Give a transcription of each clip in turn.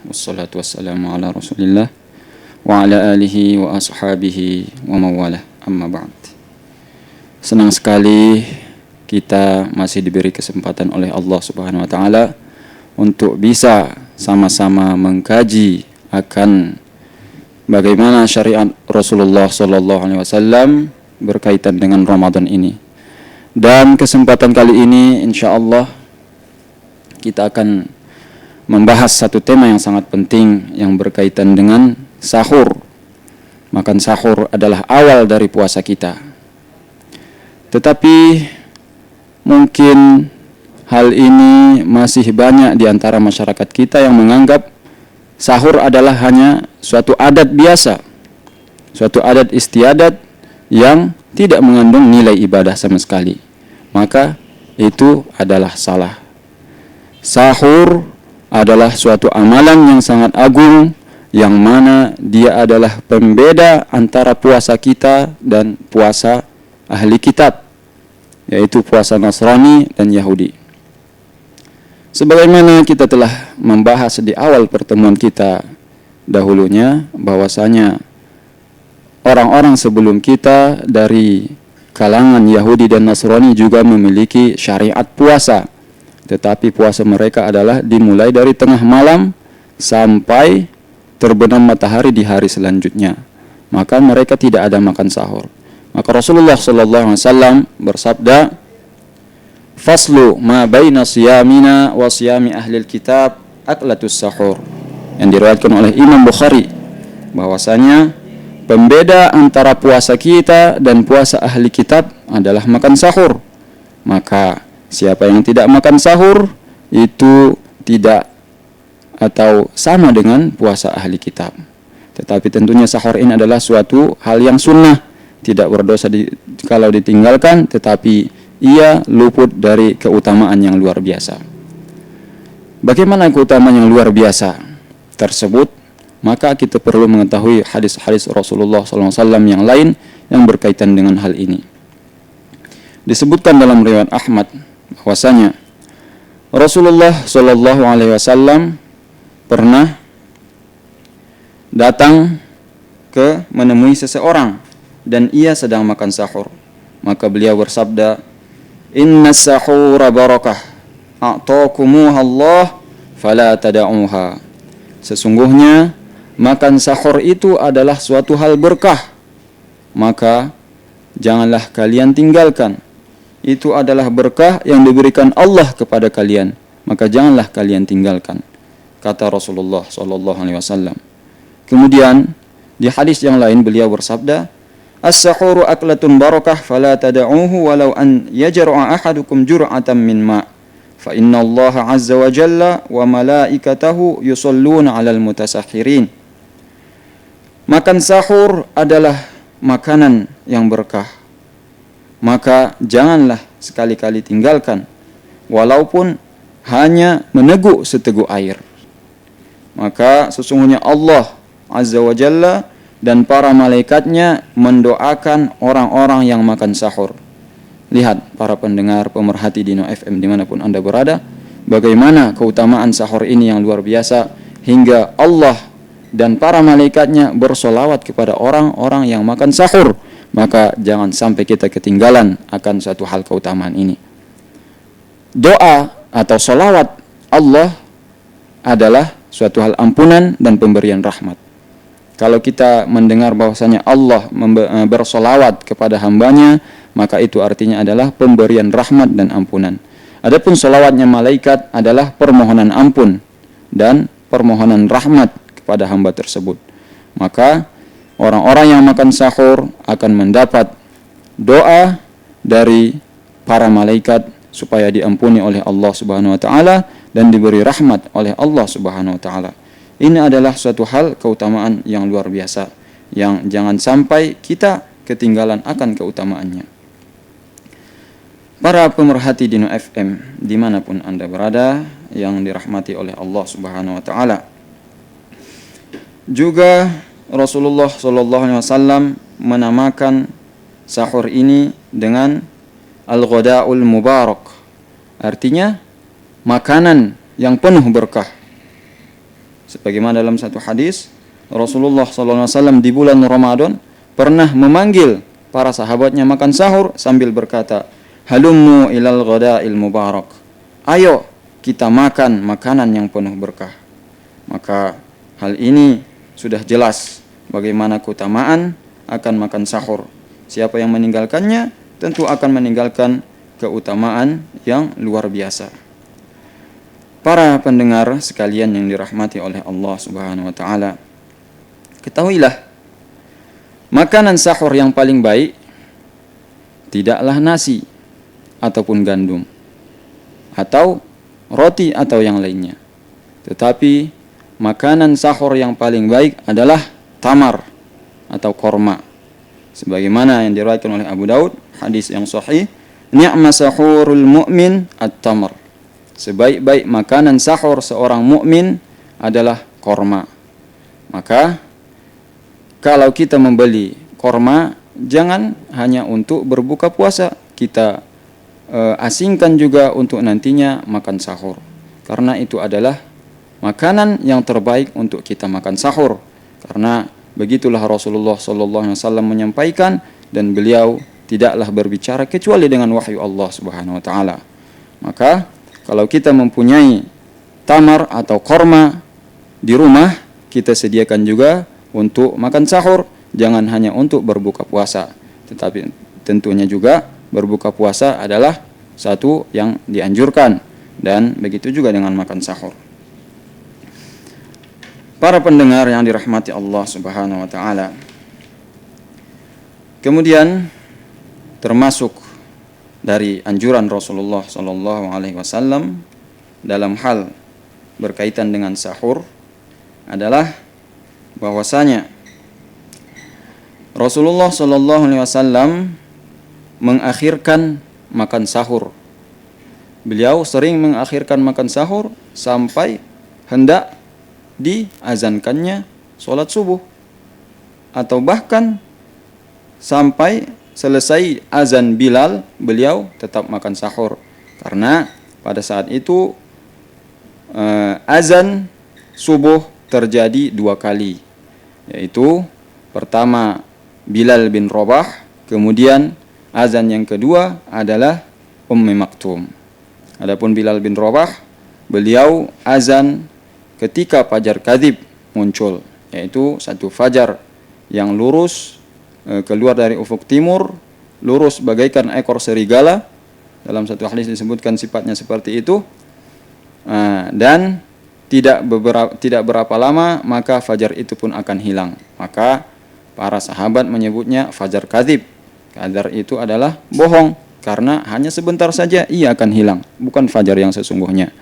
wassalatu wassalamu ala Rasulillah wa ala alihi wa ashabihi wa mawalah, amma ba'd. Senang sekali kita masih diberi kesempatan oleh Allah Subhanahu wa taala untuk bisa sama-sama mengkaji akan bagaimana syariat Rasulullah sallallahu alaihi wasallam berkaitan dengan Ramadan ini. Dan kesempatan kali ini insyaallah kita akan membahas satu tema yang sangat penting yang berkaitan dengan sahur. Makan sahur adalah awal dari puasa kita. Tetapi mungkin hal ini masih banyak di antara masyarakat kita yang menganggap sahur adalah hanya suatu adat biasa, suatu adat istiadat yang tidak mengandung nilai ibadah sama sekali. Maka itu adalah salah. Sahur adalah suatu amalan yang sangat agung, yang mana dia adalah pembeda antara puasa kita dan puasa ahli kitab, yaitu puasa Nasrani dan Yahudi. Sebagaimana kita telah membahas di awal pertemuan kita dahulunya, bahwasanya orang-orang sebelum kita dari kalangan Yahudi dan Nasrani juga memiliki syariat puasa. Tetapi puasa mereka adalah dimulai dari tengah malam sampai terbenam matahari di hari selanjutnya. Maka mereka tidak ada makan sahur. Maka Rasulullah sallallahu alaihi wasallam bersabda, "Faslu ma baina siyamina wa siyami ahlil kitab aklatus sahur." Yang diriwayatkan oleh Imam Bukhari, bahwasanya pembeda antara puasa kita dan puasa ahli kitab adalah makan sahur. Maka siapa yang tidak makan sahur itu tidak atau sama dengan puasa ahli kitab. Tetapi tentunya sahur ini adalah suatu hal yang sunnah, tidak berdosa kalau ditinggalkan, tetapi ia luput dari keutamaan yang luar biasa. Bagaimana keutamaan yang luar biasa tersebut? Maka kita perlu mengetahui hadis-hadis Rasulullah SAW yang lain yang berkaitan dengan hal ini. Disebutkan dalam riwayat Ahmad bahwasanya Rasulullah sallallahu alaihi wasallam pernah datang menemui seseorang dan ia sedang makan sahur. Maka beliau bersabda, "Inna sahura barakah, a'taqumuha Allah, fala tada'uha." Sesungguhnya makan sahur itu adalah suatu hal berkah, maka janganlah kalian tinggalkan. Itu adalah berkah yang diberikan Allah kepada kalian, maka janganlah kalian tinggalkan, kata Rasulullah sallallahu alaihi wasallam. Kemudian di hadis yang lain beliau bersabda, "As-sahuru aklatun barakah fala tad'uhu walau an yajra'a ahadukum jur'atan min ma' fa inna Allah 'azza wa jalla wa malaikatahu yusholluna 'alal mutasahhirin." Makan sahur adalah makanan yang berkah, maka janganlah sekali-kali tinggalkan, walaupun hanya meneguk seteguk air. Maka sesungguhnya Allah Azza wa Jalla dan para malaikatnya mendoakan orang-orang yang makan sahur. Lihat para pendengar pemerhati Dino FM dimanapun Anda berada, bagaimana keutamaan sahur ini yang luar biasa, hingga Allah dan para malaikatnya bersolawat kepada orang-orang yang makan sahur. Maka jangan sampai kita ketinggalan akan suatu hal keutamaan ini. Doa atau salawat Allah adalah suatu hal ampunan dan pemberian rahmat. Kalau kita mendengar bahwasanya Allah bersolawat kepada hambanya, maka itu artinya adalah pemberian rahmat dan ampunan. Adapun salawatnya malaikat adalah permohonan ampun dan permohonan rahmat kepada hamba tersebut. Maka orang-orang yang makan sahur akan mendapat doa dari para malaikat supaya diampuni oleh Allah Subhanahu wa taala dan diberi rahmat oleh Allah Subhanahu wa taala. Ini adalah suatu hal keutamaan yang luar biasa yang jangan sampai kita ketinggalan akan keutamaannya. Para pemerhati Dino FM dimanapun Anda berada yang dirahmati oleh Allah Subhanahu wa taala. Juga Rasulullah SAW menamakan sahur ini dengan Al-Ghada'ul Mubarak. Artinya makanan yang penuh berkah. Sebagaimana dalam satu hadis, Rasulullah SAW di bulan Ramadan pernah memanggil para sahabatnya makan sahur sambil berkata, "Halummu ilal ghada'il mubarak." Ayo kita makan makanan yang penuh berkah. Maka hal ini sudah jelas bagaimana keutamaan akan makan sahur. Siapa yang meninggalkannya tentu akan meninggalkan keutamaan yang luar biasa. Para pendengar sekalian yang dirahmati oleh Allah Subhanahu wa taala, ketahuilah makanan sahur yang paling baik tidaklah nasi ataupun gandum atau roti atau yang lainnya. Tetapi makanan sahur yang paling baik adalah tamar atau korma. Sebagaimana yang diriwayatkan oleh Abu Daud, hadis yang sahih, "Ni'ma sahurul mu'min at-tamar." Sebaik-baik makanan sahur seorang mukmin adalah korma. Maka kalau kita membeli korma, jangan hanya untuk berbuka puasa, kita asingkan juga untuk nantinya makan sahur. Karena itu adalah makanan yang terbaik untuk kita makan sahur. Karena begitulah Rasulullah SAW menyampaikan, dan beliau tidaklah berbicara kecuali dengan wahyu Allah Subhanahu wa taala. Maka kalau kita mempunyai tamar atau korma di rumah, kita sediakan juga untuk makan sahur. Jangan hanya untuk berbuka puasa, tetapi tentunya juga berbuka puasa adalah satu yang dianjurkan, dan begitu juga dengan makan sahur. Para pendengar yang dirahmati Allah Subhanahu wa taala, kemudian termasuk dari anjuran Rasulullah sallallahu alaihi wasallam dalam hal berkaitan dengan sahur adalah bahwasanya Rasulullah sallallahu alaihi wasallam mengakhirkan makan sahur. Beliau sering mengakhirkan makan sahur sampai hendak diazankannya sholat subuh, atau bahkan sampai selesai azan Bilal, beliau tetap makan sahur. Karena pada saat itu azan subuh terjadi 2 kali, yaitu pertama Bilal bin Rabah, kemudian azan yang kedua adalah Ummi Maktum. Adapun Bilal bin Rabah, beliau azan ketika fajar kadzib muncul, yaitu satu fajar yang lurus keluar dari ufuk timur, lurus bagaikan ekor serigala. Dalam satu hadis disebutkan sifatnya seperti itu. Dan tidak berapa lama maka fajar itu pun akan hilang. Maka para sahabat menyebutnya fajar kadzib. Fajar itu adalah bohong, karena hanya sebentar saja ia akan hilang, bukan fajar yang sesungguhnya.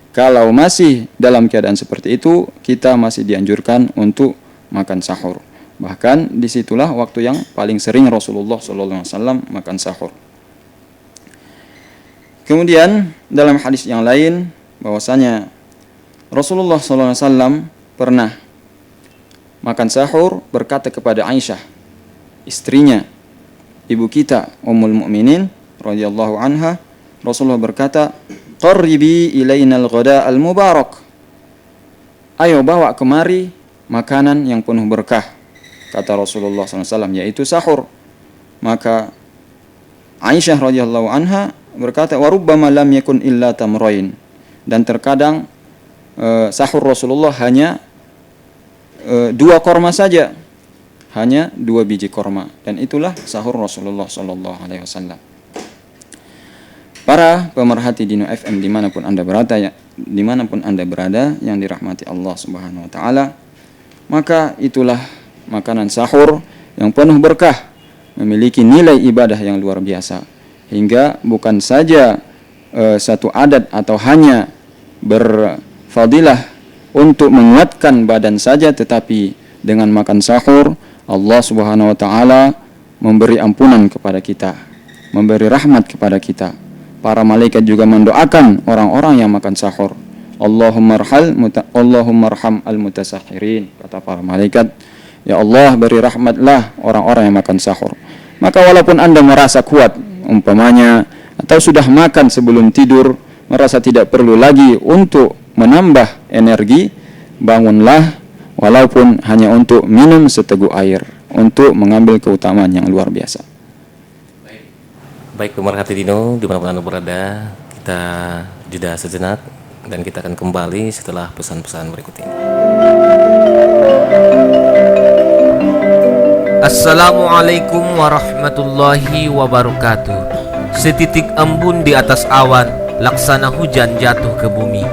Kalau masih dalam keadaan seperti itu, kita masih dianjurkan untuk makan sahur. Bahkan disitulah waktu yang paling sering Rasulullah SAW makan sahur. Kemudian dalam hadis yang lain bahwasanya Rasulullah SAW pernah makan sahur berkata kepada Aisyah, istrinya, ibu kita Ummul Mukminin radhiyallahu anha, Rasulullah berkata, "Qarribi ilaina al-ghada al-mubarak." Ayo bawa kemari makanan yang penuh berkah, kata Rasulullah SAW, yaitu sahur. Maka Aisyah radhiyallahu anha berkata, "Wa rubbama lam yakun illa tamrain." Dan terkadang sahur Rasulullah hanya 2 korma saja, hanya 2 biji korma, dan itulah sahur Rasulullah SAW. Para pemerhati Dino FM dimanapun anda berada yang dirahmati Allah Subhanahu Wa Taala, maka itulah makanan sahur yang penuh berkah, memiliki nilai ibadah yang luar biasa, hingga bukan saja satu adat atau hanya berfadilah untuk menguatkan badan saja, tetapi dengan makan sahur Allah Subhanahu wa taala memberi ampunan kepada kita, memberi rahmat kepada kita. Para malaikat juga mendoakan orang-orang yang makan sahur. Allahumma arham al-mutasahirin, kata para malaikat, ya Allah beri rahmatlah orang-orang yang makan sahur. Maka walaupun anda merasa kuat umpamanya, atau sudah makan sebelum tidur, merasa tidak perlu lagi untuk menambah energi, bangunlah walaupun hanya untuk minum seteguk air, untuk mengambil keutamaan yang luar biasa. Baik pemerhati Dino, dimanapun Anda berada, kita jeda sejenak dan kita akan kembali setelah pesan-pesan berikut ini. Assalamualaikum warahmatullahi wabarakatuh. Setitik embun di atas awan, laksana hujan jatuh ke bumi.